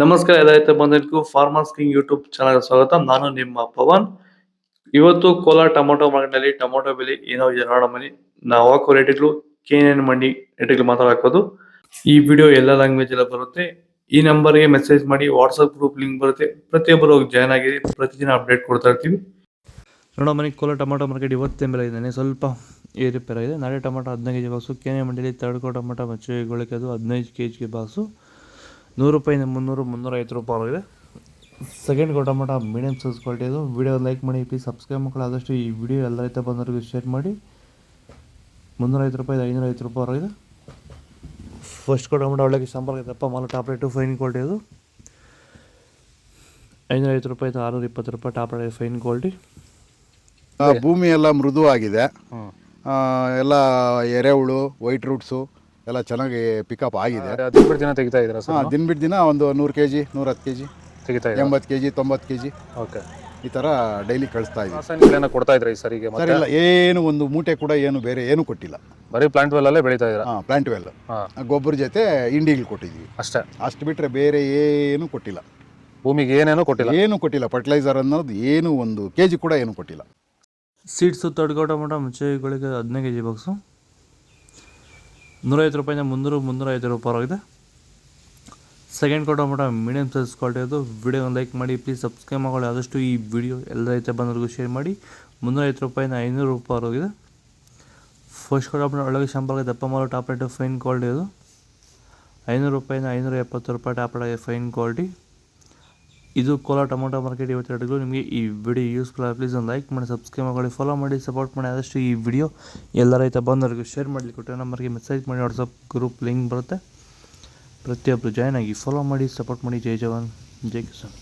ನಮಸ್ಕಾರ ರೈತ ಬಂಧುಗಳಿಗೂ farmers king YouTube channel ಸ್ವಾಗತ. ನಾನು ನಿಮ್ಮ ಪವನ್. ಇವತ್ತು ಕೋಲಾರ ಟೊಮೊಟೊ ಮಾರ್ಕೆಟ್ನಲ್ಲಿ ಟೊಮೊಟೊ ಬೆಲೆ ಏನೋ ಇದೆ ನೋಡೋಣ ಬನ್ನಿ. ನಾವು ಹಾಕೋ ರೇಟ್ಗಳು KNN ಮಂಡಿ ರೇಟ್ಗಳು ಮಾತಾಡೋದು. ಈ ವಿಡಿಯೋ ಎಲ್ಲ ಲ್ಯಾಂಗ್ವೇಜ್ ಎಲ್ಲ ಬರುತ್ತೆ. ಈ ನಂಬರ್ಗೆ ಮೆಸೇಜ್ ಮಾಡಿ, ವಾಟ್ಸ್ಆಪ್ ಗ್ರೂಪ್ ಲಿಂಕ್ ಬರುತ್ತೆ, ಪ್ರತಿಯೊಬ್ಬರು ಜಾಯ್ನ್ ಆಗಿ ಪ್ರತಿದಿನ ಅಪ್ಡೇಟ್ ಕೊಡ್ತಾ ಇರ್ತೀವಿ. ನೋಡೋ ಮನೆ ಕೋಲಾರ ಟೊಮೊಟೊ ಮಾರ್ಕೆಟ್ ಇವತ್ತೇ ಮೇಲೆ ಇದ್ದಾನೆ, ಸ್ವಲ್ಪ ಏರುಪೇರ ಇದೆ. ನಾಳೆ ಟೊಮೊಟೊ 15 kg ಬಾಕ್ಸು. KNN ಮಂಡಿಯಲ್ಲಿ ತಡ್ಕೋ ಟೊಮೊಟೊ ಮಚ್ಚೆಗೊಳಕ್ಕೆ ಅದು 15 kg ಬಾಕ್ಸು 100 ರೂಪಾಯಿಂದ 300-350 ರೂಪಾಯಿ ಆಗಿದೆ. Second tomato medium size quality ಅದು. ವಿಡಿಯೋ ಲೈಕ್ ಮಾಡಿ, ಪ್ಲೀಸ್ ಸಬ್ಸ್ಕ್ರೈಬ್ ಮಕ್ಕಳು. ಆದಷ್ಟು ಈ ವಿಡಿಯೋ ಎಲ್ಲ ರೈತ ಬಂದವರಿಗೂ ಶೇರ್ ಮಾಡಿ. 350 ರೂಪಾಯಿ 550 ರೂಪಾಯಿ ಆಗಿದೆ. ಫಸ್ಟ್ ಟೊಮೊಟೊ ಒಳ್ಳೆಗೆ ಸಾಂಬಾರು ಇದಪ್ಪ, ಮಾಲು ಟಾಪ್ ರೇಟು ಫೈನ್ ಕ್ವಾಲಿಟಿ ಅದು. 550 ರೂಪಾಯಿ 620 ರೂಪಾಯಿ ಟಾಪ್ ರೇಟ್ ಫೈನ್ ಕ್ವಾಲಿಟಿ. ಭೂಮಿ ಎಲ್ಲ ಮೃದುವಾಗಿದೆ, ಎಲ್ಲ ಎರೆಹುಳು, ವೈಟ್ ರೂಟ್ಸು ಎಲ್ಲ ಚೆನ್ನಾಗಿ ಪಿಕಪ್ ಆಗಿದೆ. ದಿನ ಬಿಟ್ಟು ದಿನ ತೆಗಿತಾ ಇದ್ದೀರಾ ಸರ್? ದಿನ ಬಿಟ್ಟು ದಿನ ಒಂದು 100 kg 110 kg ತೆಗಿತಾ ಇದ್ದೀರಾ? 80 kg 90 kg ಓಕೆ. ಈ ಥರ ಡೈಲಿ ಕಳಿಸ್ತಾ ಇದ್ದೀವಿ. ರಾಸಾಯನಿಕಗಳನ್ನ ಕೊಡ್ತಾ ಇದ್ರಾ ಈ ಸರಿಗೆ? ಸರ್ ಇಲ್ಲ, ಏನು ಒಂದು ಮೂಟೆ ಕೂಡ ಏನು ಬೇರೆ ಏನು ಕೊಟ್ಟಿಲ್ಲ. ಬರೀ ಪ್ಲಾಂಟ್ ವೆಲ್ ಅಲ್ಲೇ ಬೆಳೀತಾ ಇದ್ದೀರಾ? ಪ್ಲಾಂಟ್ ವೆಲ್ ಗೊಬ್ಬರ ಜೊತೆ ಇಂಡಿಗಳು ಕೊಟ್ಟಿದ್ದೀವಿ ಅಷ್ಟೇ. ಅಷ್ಟು ಬಿಟ್ಟರೆ ಬೇರೆ ಏನು ಕೊಟ್ಟಿಲ್ಲ. ಭೂಮಿಗೆ ಏನೇನೋ ಕೊಟ್ಟಿಲ್ಲ? ಏನು ಕೊಟ್ಟಿಲ್ಲ. ಫರ್ಟಿಲೈಸರ್ ಅನ್ನೋದು ಏನು 1 kg ಕೂಡ ಏನು ಕೊಟ್ಟಿಲ್ಲ. ಸೀಡ್ಸು ತಡ್ಕೋ ಟೊಮೊಟೊ ಮುಚ್ಚೆಗಳಿಗೆ 15 kg ಬಾಕ್ಸು 150 ರೂಪಾಯಿಂದ 300-350 ರೂಪಾಯಿ ಆಗಿದೆ. Second tomato medium size quality ಅದು. ವಿಡಿಯೋ ಲೈಕ್ ಮಾಡಿ, ಪ್ಲೀಸ್ ಸಬ್ಸ್ಕ್ರೈಬ್ ಮಾಡಿ. ಆದಷ್ಟು ಈ ವಿಡಿಯೋ ಎಲ್ಲ ರೈತ ಬಂದವರಿಗೂ ಶೇರ್ ಮಾಡಿ. 350 ರೂಪಾಯಿಂದ 500 ರೂಪಾಯಿ ಆಗಿದೆ. ಫಸ್ಟ್ ಟೊಮೊಟೊ ಒಳಗೆ ಶಾಂಪಲ್ಗೆ ದಪ್ಪ ಮಾಲು ಟಾಪ್ ರೇಟು ಫೈನ್ ಕ್ವಾಲಿಟಿ ಅದು. 500 ರೂಪಾಯಿಂದ 570 ರೂಪಾಯಿ ಟಾಪ್ ರೇಟ್ ಫೈನ್ ಕ್ವಾಲಿಟಿ. ಇದು ಕೋಲಾರ ಟೊಮೊಟೊ ಮಾರ್ಕೆಟ್ ಇವತ್ತು ರೇಟ್ಗಳು. ನಿಮಗೆ ಈ ವಿಡಿಯೋ ಯೂಸ್ಫುಲ್ ಆಗಿ ಪ್ಲೀಸ್ ಒಂದು ಲೈಕ್ ಮಾಡಿ, ಸಬ್ಸ್ಕ್ರೈಬ್ ಮಾಡಿ, ಫಾಲೋ ಮಾಡಿ, ಸಪೋರ್ಟ್ ಮಾಡಿ. ಆದಷ್ಟು ಈ ವಿಡಿಯೋ ಎಲ್ಲ ರೈತ ಬಂದವರಿಗೂ ಶೇರ್ ಮಾಡಲಿಕ್ಕೆ ನಂಬರ್ಗೆ ಮೆಸೇಜ್ ಮಾಡಿ, ವಾಟ್ಸಪ್ ಗ್ರೂಪ್ ಲಿಂಕ್ ಬರುತ್ತೆ, ಪ್ರತಿಯೊಬ್ಬರು ಜಾಯ್ನ್ ಆಗಿ ಫಾಲೋ ಮಾಡಿ, ಸಪೋರ್ಟ್ ಮಾಡಿ. ಜೈ ಜವಾನ್ ಜೈ ಕಿಸಾನ್.